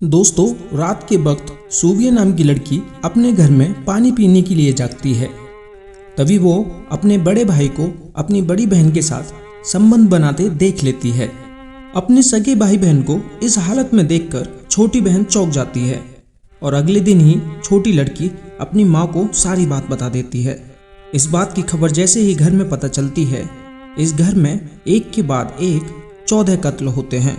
दोस्तों, रात के वक्त सूबिया नाम की लड़की अपने घर में पानी पीने के लिए जागती है। तभी वो अपने बड़े भाई को अपनी बड़ी बहन के साथ संबंध बनाते देख लेती है। अपने सगे भाई बहन को इस हालत में देखकर छोटी बहन चौंक जाती है और अगले दिन ही छोटी लड़की अपनी माँ को सारी बात बता देती है। इस बात की खबर जैसे ही घर में पता चलती है, इस घर में एक के बाद एक 14 कत्ल होते हैं।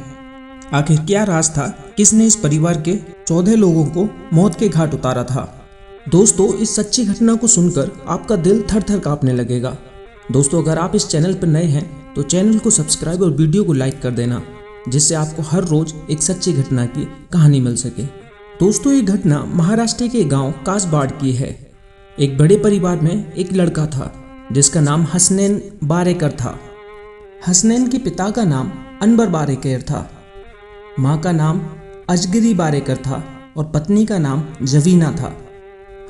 आखिर क्या राज था, किसने इस परिवार के 14 लोगों को मौत के घाट उतारा था? दोस्तों, इस सच्ची घटना को सुनकर आपका दिल थर थर कांपने लगेगा। दोस्तों, अगर आप इस चैनल पर नए हैं तो चैनल को सब्सक्राइब और वीडियो को लाइक कर देना, जिससे आपको हर रोज एक सच्ची घटना की कहानी मिल सके। दोस्तों, ये घटना महाराष्ट्र के गांव कासबाड़ की है। एक बड़े परिवार में एक लड़का था जिसका नाम हसनैन बारेकर था। हसनैन के पिता का नाम अनवर बारेकर था, माँ का नाम अजगरी बारेकर था और पत्नी का नाम जवीना था।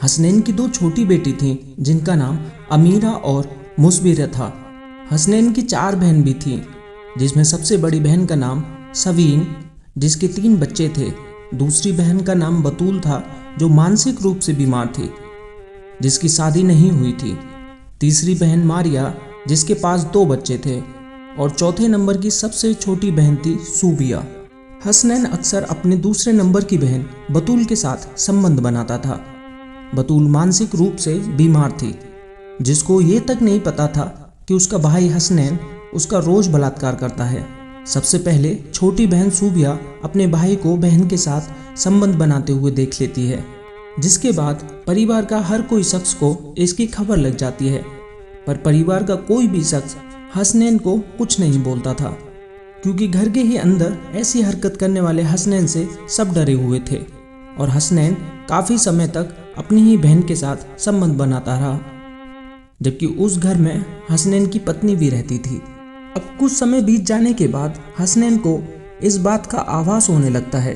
हसनैन की 2 छोटी बेटी थीं जिनका नाम अमीरा और मुसबिरा था। हसनैन की 4 बहन भी थीं, जिसमें सबसे बड़ी बहन का नाम सवीन, जिसके 3 बच्चे थे। दूसरी बहन का नाम बतूल था, जो मानसिक रूप से बीमार थी, जिसकी शादी नहीं हुई थी। तीसरी बहन मारिया, जिसके पास 2 बच्चे थे, और चौथे नंबर की सबसे छोटी बहन थी सूबिया। हसनैन अक्सर अपने दूसरे नंबर की बहन बतूल के साथ संबंध बनाता था। बतूल मानसिक रूप से बीमार थी, जिसको ये तक नहीं पता था कि उसका भाई हसनैन उसका रोज बलात्कार करता है। सबसे पहले छोटी बहन सूबिया अपने भाई को बहन के साथ संबंध बनाते हुए देख लेती है, जिसके बाद परिवार का हर कोई शख्स को इसकी खबर लग जाती है। पर परिवार का कोई भी शख्स हसनैन को कुछ नहीं बोलता था, क्योंकि घर के ही अंदर ऐसी हरकत करने वाले हसनैन से सब डरे हुए थे और हसनैन काफ़ी समय तक अपनी ही बहन के साथ संबंध बनाता रहा, जबकि उस घर में हसनैन की पत्नी भी रहती थी। अब कुछ समय बीत जाने के बाद हसनैन को इस बात का आभास होने लगता है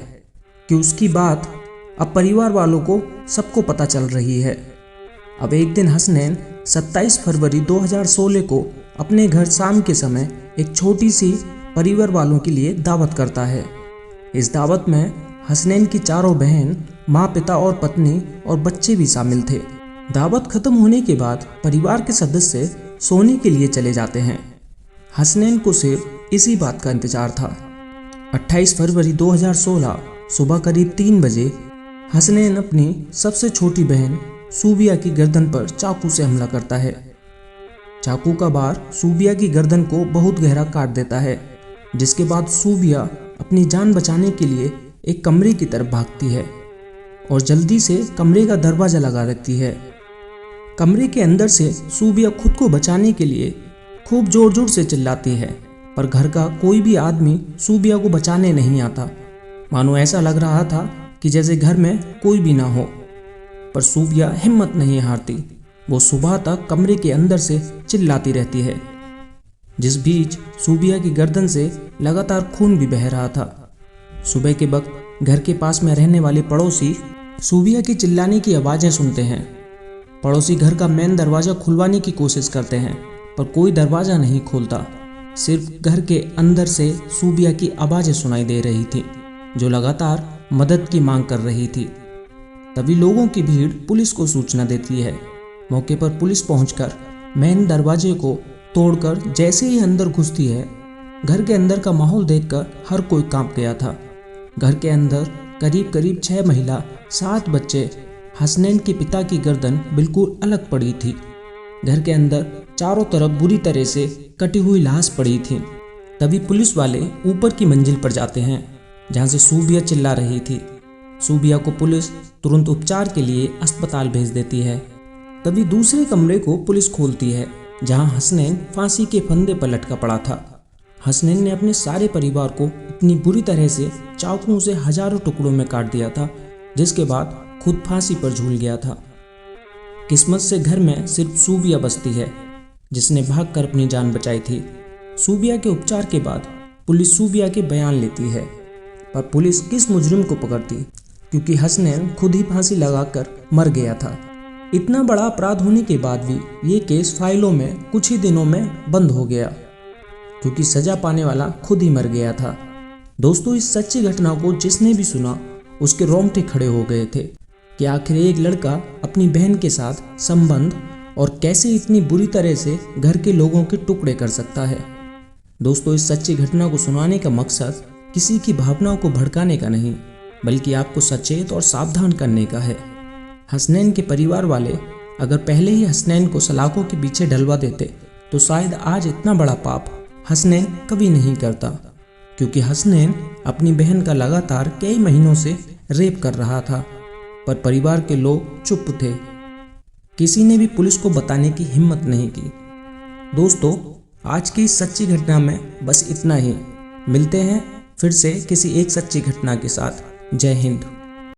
कि उसकी बात अब परिवार वालों को सबको पता चल रही है। अब एक दिन हसनैन 27 फरवरी 2016 को अपने घर शाम के समय एक छोटी सी परिवार वालों के लिए दावत करता है। इस दावत में हसनैन की 4 बहन, माँ, पिता और पत्नी और बच्चे भी शामिल थे। दावत खत्म होने के बाद परिवार के सदस्य सोने के लिए चले जाते हैं। हसनैन को सिर्फ इसी बात का इंतजार था। 28 फरवरी 2016 सुबह करीब 3 बजे हसनैन अपनी सबसे छोटी बहन सूबिया की गर्दन पर चाकू से हमला करता है। चाकू का बार सूबिया की गर्दन को बहुत गहरा काट देता है, जिसके बाद सूबिया अपनी जान बचाने के लिए एक कमरे की तरफ भागती है और जल्दी से कमरे का दरवाज़ा लगा रखती है। कमरे के अंदर से सूबिया खुद को बचाने के लिए खूब जोर जोर से चिल्लाती है, पर घर का कोई भी आदमी सूबिया को बचाने नहीं आता। मानो ऐसा लग रहा था कि जैसे घर में कोई भी ना हो। पर सूबिया हिम्मत नहीं हारती। वो सुबह तक कमरे के अंदर से चिल्लाती रहती है, जिस बीच सूबिया की गर्दन से लगातार खून भी बह रहा था। सुबह के वक्त घर के पास में रहने वाले पड़ोसी सूबिया की चिल्लाने की आवाज़ें सुनते हैं। पड़ोसी घर का मेन दरवाज़ा खुलवाने की कोशिश करते हैं, पर कोई दरवाज़ा नहीं खोलता। सिर्फ घर के अंदर से सूबिया की आवाज़ें सुनाई दे रही थी, जो लगातार मदद की मांग कर रही थी। तभी लोगों की भीड़ पुलिस को सूचना देती है। मौके पर पुलिस पहुंचकर मेन दरवाजे को तोड़कर जैसे ही अंदर घुसती है, घर के अंदर का माहौल देखकर हर कोई कांप गया था। घर के अंदर करीब 6 महिला, 7 बच्चे, हसनैन के पिता की गर्दन बिल्कुल अलग पड़ी थी। घर के अंदर चारों तरफ बुरी तरह से कटी हुई लाश पड़ी थी। तभी पुलिस वाले ऊपर की मंजिल पर जाते हैं, जहाँ से सूबिया चिल्ला रही थी। सूबिया को पुलिस तुरंत उपचार के लिए अस्पताल भेज देती है। तभी दूसरे कमरे को पुलिस खोलती है, जहां हसनैन फांसी के फंदे पर लटका पड़ा था। हसनैन ने अपने सारे परिवार को इतनी बुरी तरह से चाकुओं से हजारों टुकड़ों में काट दिया था, जिसके बाद खुद फांसी पर झूल गया था। किस्मत से घर में सिर्फ सूबिया बचती है, जिसने भागकर अपनी जान बचाई थी। सूबिया के उपचार के बाद पुलिस सूबिया के बयान लेती है, पर पुलिस किस मुजरिम को पकड़ती, क्योंकि हसनैन खुद ही फांसी लगाकर मर गया था। इतना बड़ा अपराध होने के बाद भी ये केस फाइलों में कुछ ही दिनों में बंद हो गया, क्योंकि सजा पाने वाला खुद ही मर गया था। दोस्तों, इस सच्ची घटना को जिसने भी सुना उसके रोंगटे खड़े हो गए थे कि आखिर एक लड़का अपनी बहन के साथ संबंध और कैसे इतनी बुरी तरह से घर के लोगों के टुकड़े कर सकता है। दोस्तों, इस सच्ची घटना को सुनाने का मकसद किसी की भावनाओं को भड़काने का नहीं, बल्कि आपको सचेत और सावधान करने का है। हसनैन के परिवार वाले अगर पहले ही हसनैन को सलाखों के पीछे डलवा देते तो शायद आज इतना बड़ा पाप हसनैन कभी नहीं करता, क्योंकि हसनैन अपनी बहन का लगातार कई महीनों से रेप कर रहा था। पर परिवार के लोग चुप थे, किसी ने भी पुलिस को बताने की हिम्मत नहीं की। दोस्तों, आज की इस सच्ची घटना में बस इतना ही। मिलते हैं फिर से किसी एक सच्ची घटना के साथ। जय हिंद।